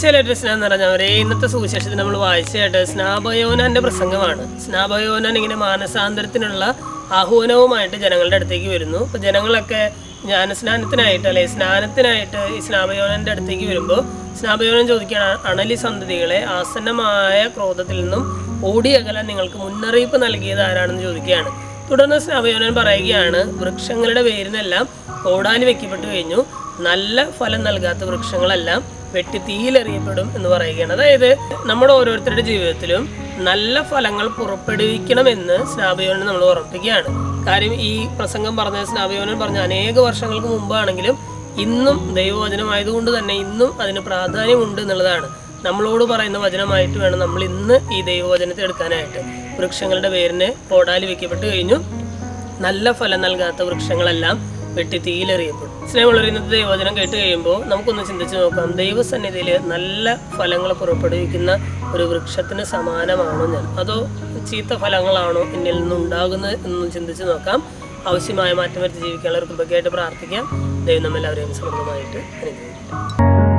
ശരിയായിട്ട് സ്നേഹം നിറഞ്ഞവരെ, ഇന്നത്തെ സുവിശേഷത്തിൽ നമ്മൾ വായിച്ചായിട്ട് സ്നാപയോനാന്റെ പ്രസംഗമാണ്. സ്നാപയോനാൻ ഇങ്ങനെ മാനസാന്തരത്തിനുള്ള ആഹ്വാനവുമായിട്ട് ജനങ്ങളുടെ അടുത്തേക്ക് വരുന്നു. അപ്പോൾ ജനങ്ങളൊക്കെ ജ്ഞാനസ്നാനത്തിനായിട്ട് അല്ലെ സ്നാനത്തിനായിട്ട് ഈ സ്നാപയോനാന്റെ അടുത്തേക്ക് വരുമ്പോൾ സ്നാപയോനൻ ചോദിക്കുകയാണ്, അണലി സന്തതികളെ ആസന്നമായ ക്രോധത്തിൽ നിന്നും ഓടിയകലാൻ നിങ്ങൾക്ക് മുന്നറിയിപ്പ് നൽകിയത് ആരാണെന്ന് ചോദിക്കുകയാണ്. തുടർന്ന് സ്നാപയോനൻ പറയുകയാണ്, വൃക്ഷങ്ങളുടെ വേരിനെല്ലാം കോടാലി വെക്കപ്പെട്ടു കഴിഞ്ഞു, നല്ല ഫലം നൽകാത്ത വൃക്ഷങ്ങളെല്ലാം വെട്ടി തീയിലെറിയപ്പെടും എന്ന് പറയുകയാണ്. അതായത് നമ്മുടെ ഓരോരുത്തരുടെ ജീവിതത്തിലും നല്ല ഫലങ്ങൾ പുറപ്പെടുവിക്കണമെന്ന് സ്നാപയോനൻ നമ്മൾ ഓർമ്മിപ്പിക്കുകയാണ്. കാര്യം ഈ പ്രസംഗം പറഞ്ഞ സ്നാപയോനൻ പറഞ്ഞ അനേക വർഷങ്ങൾക്ക് മുമ്പാണെങ്കിലും ഇന്നും ദൈവവചനമായതുകൊണ്ട് തന്നെ ഇന്നും അതിന് പ്രാധാന്യമുണ്ട് എന്നുള്ളതാണ്. നമ്മളോട് പറയുന്ന വചനമായിട്ട് വേണം നമ്മൾ ഇന്ന് ഈ ദൈവവചനത്തെ എടുക്കാനായിട്ട്. വൃക്ഷങ്ങളുടെ പേരിന് കോടാലി വെക്കപ്പെട്ട് കഴിഞ്ഞു, നല്ല ഫലം നൽകാത്ത വൃക്ഷങ്ങളെല്ലാം വെട്ടി തീയിലെറിയപ്പെടും. സ്നേഹമുള്ളവർ, ഇന്നത്തെ ദൈവവചനം കേട്ട് കഴിയുമ്പോൾ നമുക്കൊന്ന് ചിന്തിച്ച് നോക്കാം, ദൈവസന്നിധിയിൽ നല്ല ഫലങ്ങൾ പുറപ്പെടുവിക്കുന്ന ഒരു വൃക്ഷത്തിന് സമാനമാണോ ഞാൻ, അതോ ചീത്ത ഫലങ്ങളാണോ എന്നിൽ നിന്നുണ്ടാകുന്നത് എന്നൊന്ന് ചിന്തിച്ച് നോക്കാം. ആവശ്യമായ മാറ്റം വരുത്തി ജീവിക്കാനുള്ള ഒരു കൃപയ്ക്കായിട്ട് പ്രാർത്ഥിക്കാം. ദൈവം നമ്മളെല്ലാവരെയും സമൃദ്ധമായിട്ട് അനുഗ്രഹിക്കട്ടെ.